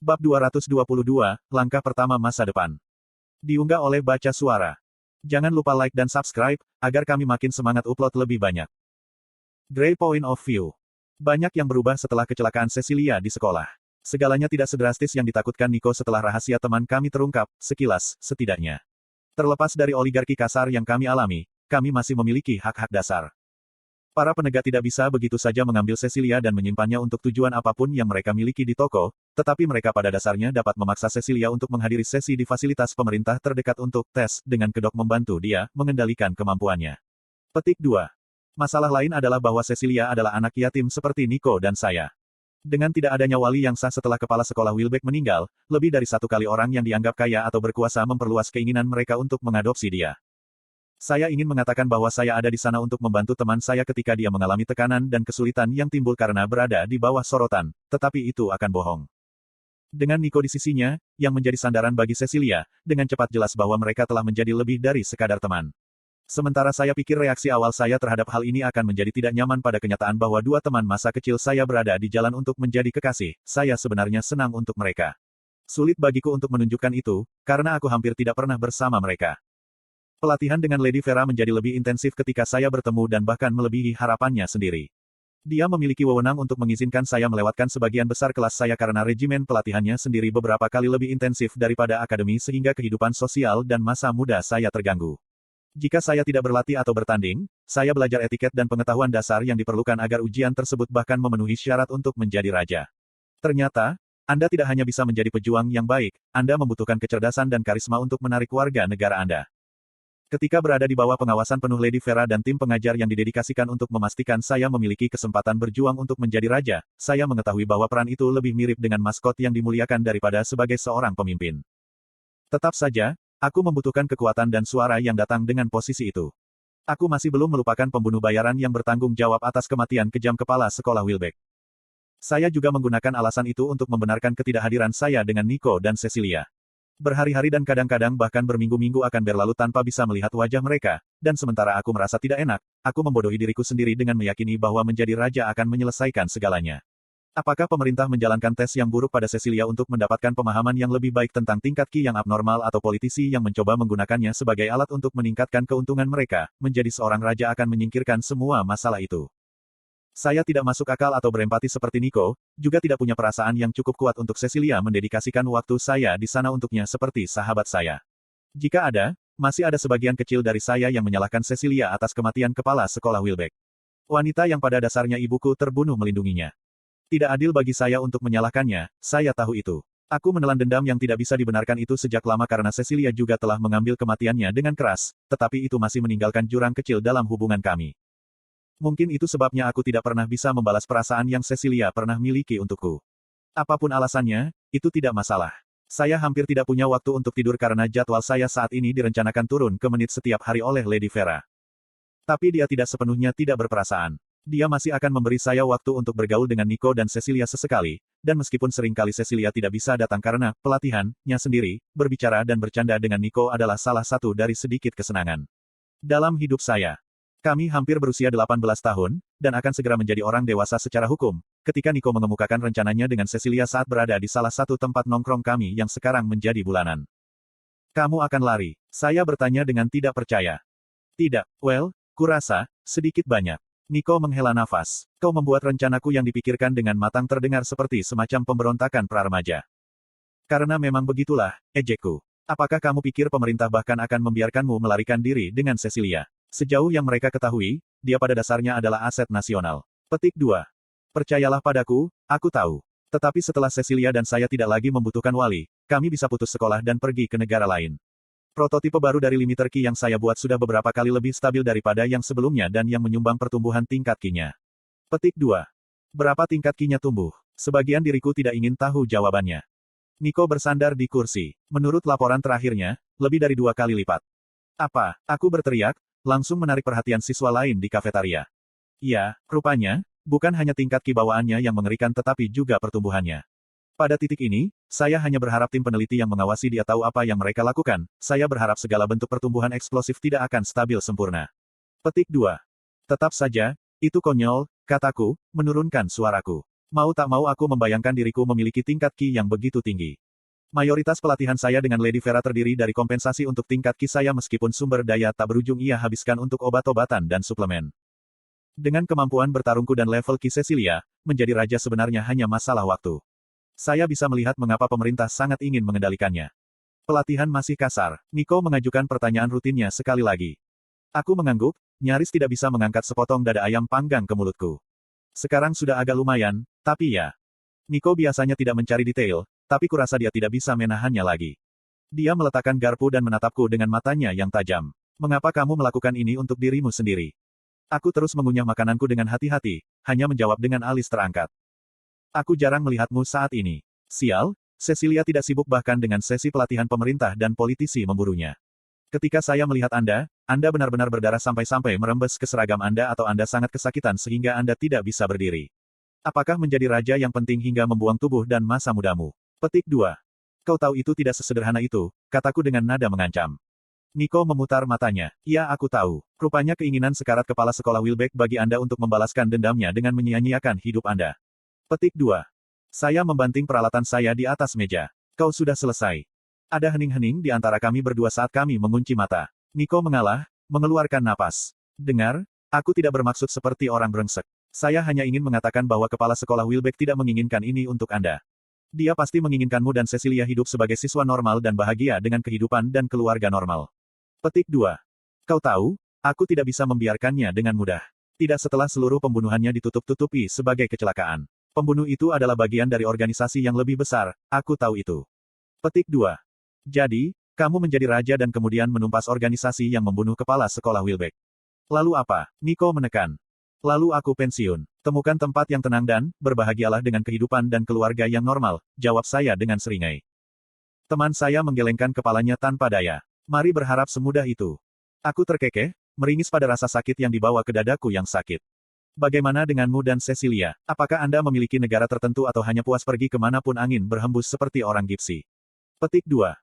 Bab 222, Langkah Pertama Masa Depan. Diunggah oleh Baca Suara. Jangan lupa like dan subscribe, agar kami makin semangat upload lebih banyak. Grey Point of View. Banyak yang berubah setelah kecelakaan Cecilia di sekolah. Segalanya tidak sedrastis yang ditakutkan Nico setelah rahasia teman kami terungkap, sekilas, setidaknya. Terlepas dari oligarki kasar yang kami alami, kami masih memiliki hak-hak dasar. Para penegak tidak bisa begitu saja mengambil Cecilia dan menyimpannya untuk tujuan apapun yang mereka miliki di toko, tetapi mereka pada dasarnya dapat memaksa Cecilia untuk menghadiri sesi di fasilitas pemerintah terdekat untuk tes, dengan kedok membantu dia mengendalikan kemampuannya. Petik 2. Masalah lain adalah bahwa Cecilia adalah anak yatim seperti Nico dan saya. Dengan tidak adanya wali yang sah setelah kepala sekolah Wilbeck meninggal, lebih dari satu kali orang yang dianggap kaya atau berkuasa memperluas keinginan mereka untuk mengadopsi dia. Saya ingin mengatakan bahwa saya ada di sana untuk membantu teman saya ketika dia mengalami tekanan dan kesulitan yang timbul karena berada di bawah sorotan, tetapi itu akan bohong. Dengan Nico di sisinya, yang menjadi sandaran bagi Cecilia, dengan cepat jelas bahwa mereka telah menjadi lebih dari sekadar teman. Sementara saya pikir reaksi awal saya terhadap hal ini akan menjadi tidak nyaman pada kenyataan bahwa dua teman masa kecil saya berada di jalan untuk menjadi kekasih, saya sebenarnya senang untuk mereka. Sulit bagiku untuk menunjukkan itu, karena aku hampir tidak pernah bersama mereka. Pelatihan dengan Lady Vera menjadi lebih intensif ketika saya bertemu dan bahkan melebihi harapannya sendiri. Dia memiliki wewenang untuk mengizinkan saya melewatkan sebagian besar kelas saya karena regimen pelatihannya sendiri beberapa kali lebih intensif daripada akademi sehingga kehidupan sosial dan masa muda saya terganggu. Jika saya tidak berlatih atau bertanding, saya belajar etiket dan pengetahuan dasar yang diperlukan agar ujian tersebut bahkan memenuhi syarat untuk menjadi raja. Ternyata, Anda tidak hanya bisa menjadi pejuang yang baik, Anda membutuhkan kecerdasan dan karisma untuk menarik warga negara Anda. Ketika berada di bawah pengawasan penuh Lady Vera dan tim pengajar yang didedikasikan untuk memastikan saya memiliki kesempatan berjuang untuk menjadi raja, saya mengetahui bahwa peran itu lebih mirip dengan maskot yang dimuliakan daripada sebagai seorang pemimpin. Tetap saja, aku membutuhkan kekuatan dan suara yang datang dengan posisi itu. Aku masih belum melupakan pembunuh bayaran yang bertanggung jawab atas kematian kejam kepala sekolah Wilbeck. Saya juga menggunakan alasan itu untuk membenarkan ketidakhadiran saya dengan Nico dan Cecilia. Berhari-hari dan kadang-kadang bahkan berminggu-minggu akan berlalu tanpa bisa melihat wajah mereka, dan sementara aku merasa tidak enak, aku membodohi diriku sendiri dengan meyakini bahwa menjadi raja akan menyelesaikan segalanya. Apakah pemerintah menjalankan tes yang buruk pada Cecilia untuk mendapatkan pemahaman yang lebih baik tentang tingkat Ki yang abnormal atau politisi yang mencoba menggunakannya sebagai alat untuk meningkatkan keuntungan mereka, menjadi seorang raja akan menyingkirkan semua masalah itu? Saya tidak masuk akal atau berempati seperti Nico, juga tidak punya perasaan yang cukup kuat untuk Cecilia mendedikasikan waktu saya di sana untuknya seperti sahabat saya. Jika ada, masih ada sebagian kecil dari saya yang menyalahkan Cecilia atas kematian kepala sekolah Wilbeck. Wanita yang pada dasarnya ibuku terbunuh melindunginya. Tidak adil bagi saya untuk menyalahkannya, saya tahu itu. Aku menelan dendam yang tidak bisa dibenarkan itu sejak lama karena Cecilia juga telah mengambil kematiannya dengan keras, tetapi itu masih meninggalkan jurang kecil dalam hubungan kami. Mungkin itu sebabnya aku tidak pernah bisa membalas perasaan yang Cecilia pernah miliki untukku. Apapun alasannya, itu tidak masalah. Saya hampir tidak punya waktu untuk tidur karena jadwal saya saat ini direncanakan turun ke menit setiap hari oleh Lady Vera. Tapi dia tidak sepenuhnya tidak berperasaan. Dia masih akan memberi saya waktu untuk bergaul dengan Nico dan Cecilia sesekali, dan meskipun seringkali Cecilia tidak bisa datang karena pelatihannya sendiri, berbicara dan bercanda dengan Nico adalah salah satu dari sedikit kesenangan dalam hidup saya. Kami hampir berusia 18 tahun, dan akan segera menjadi orang dewasa secara hukum, ketika Nico mengemukakan rencananya dengan Cecilia saat berada di salah satu tempat nongkrong kami yang sekarang menjadi bulanan. Kamu akan lari? Saya bertanya dengan tidak percaya. Tidak, well, kurasa, sedikit banyak. Nico menghela nafas. Kau membuat rencanaku yang dipikirkan dengan matang terdengar seperti semacam pemberontakan pra-remaja. Karena memang begitulah, ejekku. Apakah kamu pikir pemerintah bahkan akan membiarkanmu melarikan diri dengan Cecilia? Sejauh yang mereka ketahui, dia pada dasarnya adalah aset nasional. Petik 2. Percayalah padaku, aku tahu. Tetapi setelah Cecilia dan saya tidak lagi membutuhkan wali, kami bisa putus sekolah dan pergi ke negara lain. Prototipe baru dari limiter Ki yang saya buat sudah beberapa kali lebih stabil daripada yang sebelumnya dan yang menyumbang pertumbuhan tingkat Ki-nya. Petik 2. Berapa tingkat Ki-nya tumbuh? Sebagian diriku tidak ingin tahu jawabannya. Nico bersandar di kursi. Menurut laporan terakhirnya, lebih dari 2 kali lipat. Apa? Aku berteriak, langsung menarik perhatian siswa lain di kafetaria. Ya, rupanya, bukan hanya tingkat Ki bawaannya yang mengerikan tetapi juga pertumbuhannya. Pada titik ini, saya hanya berharap tim peneliti yang mengawasi dia tahu apa yang mereka lakukan, saya berharap segala bentuk pertumbuhan eksplosif tidak akan stabil sempurna. Petik 2. Tetap saja, itu konyol, kataku, menurunkan suaraku. Mau tak mau aku membayangkan diriku memiliki tingkat Ki yang begitu tinggi. Mayoritas pelatihan saya dengan Lady Vera terdiri dari kompensasi untuk tingkat Ki saya meskipun sumber daya tak berujung ia habiskan untuk obat-obatan dan suplemen. Dengan kemampuan bertarungku dan level Ki Cecilia, menjadi raja sebenarnya hanya masalah waktu. Saya bisa melihat mengapa pemerintah sangat ingin mengendalikannya. Pelatihan masih kasar. Nico mengajukan pertanyaan rutinnya sekali lagi. Aku mengangguk, nyaris tidak bisa mengangkat sepotong dada ayam panggang ke mulutku. Sekarang sudah agak lumayan, tapi ya. Nico biasanya tidak mencari detail, tapi kurasa dia tidak bisa menahannya lagi. Dia meletakkan garpu dan menatapku dengan matanya yang tajam. Mengapa kamu melakukan ini untuk dirimu sendiri? Aku terus mengunyah makananku dengan hati-hati, hanya menjawab dengan alis terangkat. Aku jarang melihatmu saat ini. Sial, Cecilia tidak sibuk bahkan dengan sesi pelatihan pemerintah dan politisi memburunya. Ketika saya melihat Anda benar-benar berdarah sampai-sampai merembes ke seragam Anda atau Anda sangat kesakitan sehingga Anda tidak bisa berdiri. Apakah menjadi raja yang penting hingga membuang tubuh dan masa mudamu? Petik 2. Kau tahu itu tidak sesederhana itu, kataku dengan nada mengancam. Nico memutar matanya. Ya aku tahu. Rupanya keinginan sekarat kepala sekolah Wilbeck bagi Anda untuk membalaskan dendamnya dengan menyia-nyiakan hidup Anda. Petik 2. Saya membanting peralatan saya di atas meja. Kau sudah selesai. Ada hening-hening di antara kami berdua saat kami mengunci mata. Nico mengalah, mengeluarkan napas. Dengar, aku tidak bermaksud seperti orang brengsek. Saya hanya ingin mengatakan bahwa kepala sekolah Wilbeck tidak menginginkan ini untuk Anda. Dia pasti menginginkanmu dan Cecilia hidup sebagai siswa normal dan bahagia dengan kehidupan dan keluarga normal. Petik 2. Kau tahu, aku tidak bisa membiarkannya dengan mudah. Tidak setelah seluruh pembunuhannya ditutup-tutupi sebagai kecelakaan. Pembunuh itu adalah bagian dari organisasi yang lebih besar, aku tahu itu. Petik 2. Jadi, kamu menjadi raja dan kemudian menumpas organisasi yang membunuh kepala sekolah Wilbeck. Lalu apa? Nico menekan. Lalu aku pensiun. Temukan tempat yang tenang dan, berbahagialah dengan kehidupan dan keluarga yang normal, jawab saya dengan seringai. Teman saya menggelengkan kepalanya tanpa daya. Mari berharap semudah itu. Aku terkekeh, meringis pada rasa sakit yang dibawa ke dadaku yang sakit. Bagaimana denganmu dan Cecilia? Apakah Anda memiliki negara tertentu atau hanya puas pergi kemanapun angin berhembus seperti orang gipsi? Petik 2.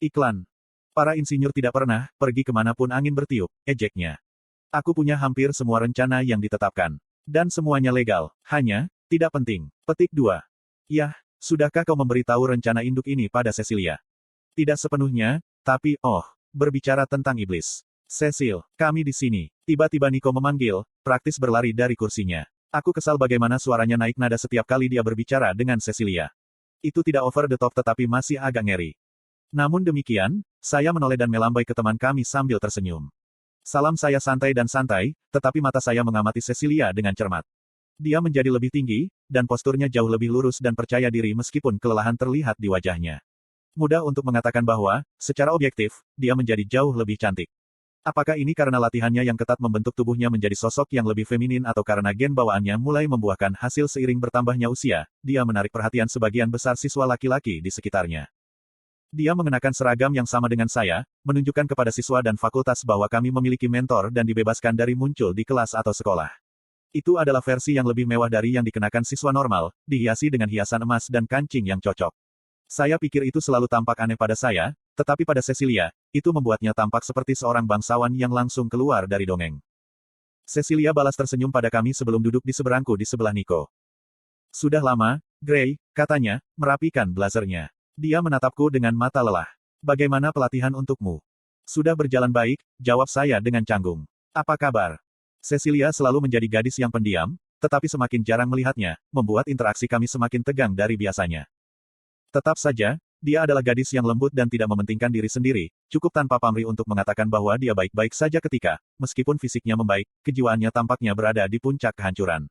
Iklan. Para insinyur tidak pernah pergi kemanapun angin bertiup, ejeknya. Aku punya hampir semua rencana yang ditetapkan. Dan semuanya legal, hanya, tidak penting. Petik 2. Yah, sudahkah kau memberitahu rencana induk ini pada Cecilia? Tidak sepenuhnya, tapi, berbicara tentang iblis. Cecil, kami di sini. Tiba-tiba Nico memanggil, praktis berlari dari kursinya. Aku kesal bagaimana suaranya naik nada setiap kali dia berbicara dengan Cecilia. Itu tidak over the top tetapi masih agak ngeri. Namun demikian, saya menoleh dan melambai ke teman kami sambil tersenyum. Salam saya santai dan santai, tetapi mata saya mengamati Cecilia dengan cermat. Dia menjadi lebih tinggi, dan posturnya jauh lebih lurus dan percaya diri meskipun kelelahan terlihat di wajahnya. Mudah untuk mengatakan bahwa, secara objektif, dia menjadi jauh lebih cantik. Apakah ini karena latihannya yang ketat membentuk tubuhnya menjadi sosok yang lebih feminin atau karena gen bawaannya mulai membuahkan hasil seiring bertambahnya usia, dia menarik perhatian sebagian besar siswa laki-laki di sekitarnya. Dia mengenakan seragam yang sama dengan saya, menunjukkan kepada siswa dan fakultas bahwa kami memiliki mentor dan dibebaskan dari muncul di kelas atau sekolah. Itu adalah versi yang lebih mewah dari yang dikenakan siswa normal, dihiasi dengan hiasan emas dan kancing yang cocok. Saya pikir itu selalu tampak aneh pada saya, tetapi pada Cecilia, itu membuatnya tampak seperti seorang bangsawan yang langsung keluar dari dongeng. Cecilia balas tersenyum pada kami sebelum duduk di seberangku di sebelah Nico. Sudah lama, Gray, katanya, merapikan blazernya. Dia menatapku dengan mata lelah. Bagaimana pelatihan untukmu? Sudah berjalan baik, jawab saya dengan canggung. Apa kabar? Cecilia selalu menjadi gadis yang pendiam, tetapi semakin jarang melihatnya, membuat interaksi kami semakin tegang dari biasanya. Tetap saja, dia adalah gadis yang lembut dan tidak mementingkan diri sendiri, cukup tanpa pamrih untuk mengatakan bahwa dia baik-baik saja ketika, meskipun fisiknya membaik, kejiwaannya tampaknya berada di puncak kehancuran.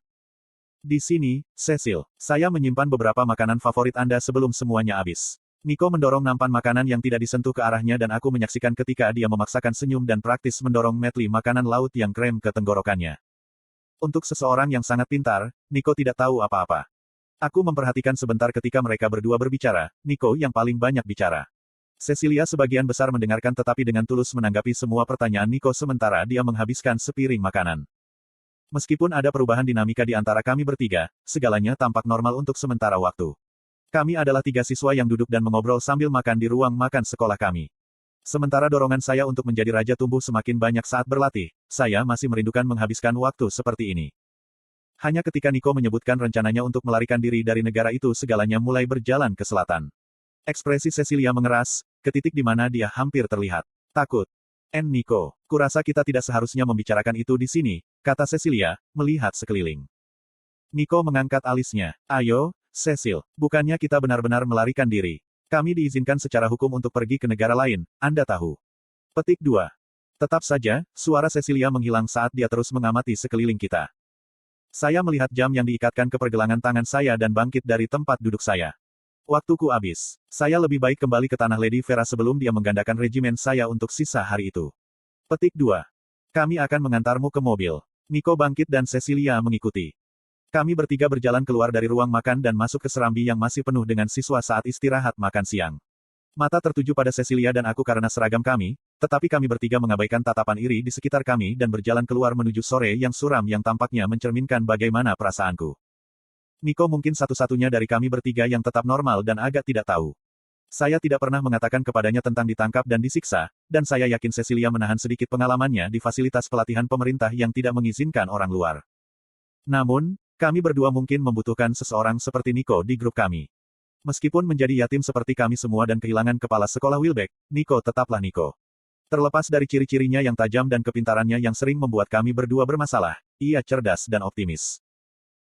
Di sini, Cecil, saya menyimpan beberapa makanan favorit Anda sebelum semuanya habis. Nico mendorong nampan makanan yang tidak disentuh ke arahnya dan aku menyaksikan ketika dia memaksakan senyum dan praktis mendorong medley makanan laut yang krem ke tenggorokannya. Untuk seseorang yang sangat pintar, Nico tidak tahu apa-apa. Aku memperhatikan sebentar ketika mereka berdua berbicara, Nico yang paling banyak bicara. Cecilia sebagian besar mendengarkan tetapi dengan tulus menanggapi semua pertanyaan Nico sementara dia menghabiskan sepiring makanan. Meskipun ada perubahan dinamika di antara kami bertiga, segalanya tampak normal untuk sementara waktu. Kami adalah 3 siswa yang duduk dan mengobrol sambil makan di ruang makan sekolah kami. Sementara dorongan saya untuk menjadi raja tumbuh semakin banyak saat berlatih, saya masih merindukan menghabiskan waktu seperti ini. Hanya ketika Nico menyebutkan rencananya untuk melarikan diri dari negara itu segalanya mulai berjalan ke selatan. Ekspresi Cecilia mengeras, ke titik di mana dia hampir terlihat takut. Nico, kurasa kita tidak seharusnya membicarakan itu di sini, kata Cecilia, melihat sekeliling. Nico mengangkat alisnya. Ayo, Cecil, bukannya kita benar-benar melarikan diri. Kami diizinkan secara hukum untuk pergi ke negara lain, Anda tahu. Petik 2. Tetap saja, suara Cecilia menghilang saat dia terus mengamati sekeliling kita. Saya melihat jam yang diikatkan ke pergelangan tangan saya dan bangkit dari tempat duduk saya. Waktuku habis. Saya lebih baik kembali ke tanah Lady Vera sebelum dia menggandakan regimen saya untuk sisa hari itu. Petik 2. Kami akan mengantarmu ke mobil. Nico bangkit dan Cecilia mengikuti. Kami bertiga berjalan keluar dari ruang makan dan masuk ke serambi yang masih penuh dengan siswa saat istirahat makan siang. Mata tertuju pada Cecilia dan aku karena seragam kami, tetapi kami bertiga mengabaikan tatapan iri di sekitar kami dan berjalan keluar menuju sore yang suram yang tampaknya mencerminkan bagaimana perasaanku. Nico mungkin satu-satunya dari kami bertiga yang tetap normal dan agak tidak tahu. Saya tidak pernah mengatakan kepadanya tentang ditangkap dan disiksa, dan saya yakin Cecilia menahan sedikit pengalamannya di fasilitas pelatihan pemerintah yang tidak mengizinkan orang luar. Namun, kami berdua mungkin membutuhkan seseorang seperti Nico di grup kami. Meskipun menjadi yatim seperti kami semua dan kehilangan kepala sekolah Wilbeck, Nico tetaplah Nico. Terlepas dari ciri-cirinya yang tajam dan kepintarannya yang sering membuat kami berdua bermasalah, ia cerdas dan optimis.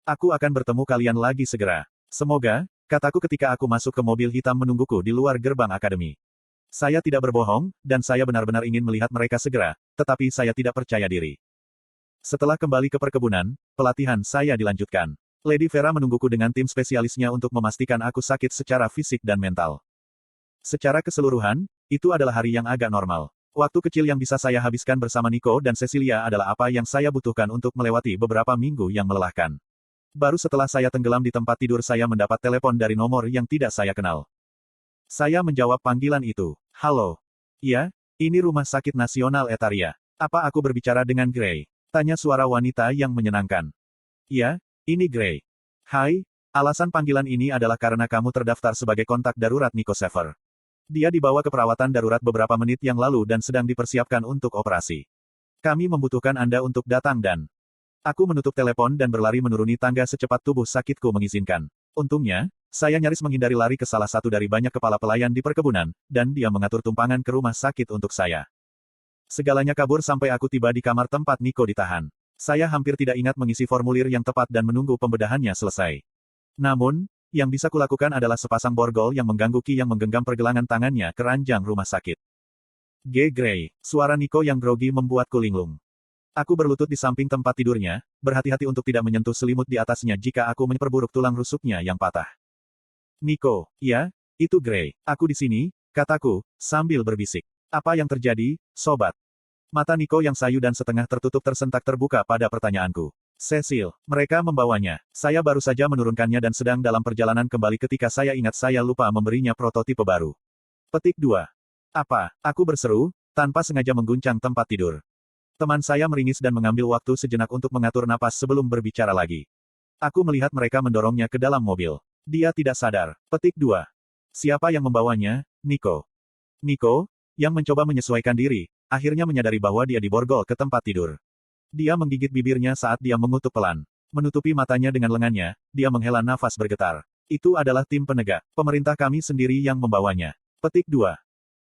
Aku akan bertemu kalian lagi segera. Semoga, kataku ketika aku masuk ke mobil hitam menungguku di luar gerbang akademi. Saya tidak berbohong, dan saya benar-benar ingin melihat mereka segera, tetapi saya tidak percaya diri. Setelah kembali ke perkebunan, pelatihan saya dilanjutkan. Lady Vera menungguku dengan tim spesialisnya untuk memastikan aku sakit secara fisik dan mental. Secara keseluruhan, itu adalah hari yang agak normal. Waktu kecil yang bisa saya habiskan bersama Nico dan Cecilia adalah apa yang saya butuhkan untuk melewati beberapa minggu yang melelahkan. Baru setelah saya tenggelam di tempat tidur saya mendapat telepon dari nomor yang tidak saya kenal. Saya menjawab panggilan itu. Halo. Iya, ini Rumah Sakit Nasional Etaria. Apa aku berbicara dengan Gray? Tanya suara wanita yang menyenangkan. Iya, ini Gray. Hai, alasan panggilan ini adalah karena kamu terdaftar sebagai kontak darurat Nico Sever. Dia dibawa ke perawatan darurat beberapa menit yang lalu dan sedang dipersiapkan untuk operasi. Kami membutuhkan Anda untuk datang dan... Aku menutup telepon dan berlari menuruni tangga secepat tubuh sakitku mengizinkan. Untungnya, saya nyaris menghindari lari ke salah satu dari banyak kepala pelayan di perkebunan, dan dia mengatur tumpangan ke rumah sakit untuk saya. Segalanya kabur sampai aku tiba di kamar tempat Nico ditahan. Saya hampir tidak ingat mengisi formulir yang tepat dan menunggu pembedahannya selesai. Namun, yang bisa kulakukan adalah sepasang borgol yang mengganggu Ki yang menggenggam pergelangan tangannya ke ranjang rumah sakit. Gray, suara Nico yang grogi membuatku linglung. Aku berlutut di samping tempat tidurnya, berhati-hati untuk tidak menyentuh selimut di atasnya jika aku memperburuk tulang rusuknya yang patah. Nico, ya, itu Gray. Aku di sini, kataku, sambil berbisik. Apa yang terjadi, sobat? Mata Nico yang sayu dan setengah tertutup tersentak terbuka pada pertanyaanku. Cecil, mereka membawanya. Saya baru saja menurunkannya dan sedang dalam perjalanan kembali ketika saya ingat saya lupa memberinya prototipe baru. Petik 2. Apa? Aku berseru, tanpa sengaja mengguncang tempat tidur. Teman saya meringis dan mengambil waktu sejenak untuk mengatur napas sebelum berbicara lagi. Aku melihat mereka mendorongnya ke dalam mobil. Dia tidak sadar. Petik 2. Siapa yang membawanya? Nico. Nico, yang mencoba menyesuaikan diri, akhirnya menyadari bahwa dia diborgol ke tempat tidur. Dia menggigit bibirnya saat dia mengutuk pelan. Menutupi matanya dengan lengannya, dia menghela nafas bergetar. Itu adalah tim penegak. Pemerintah kami sendiri yang membawanya. Petik 2.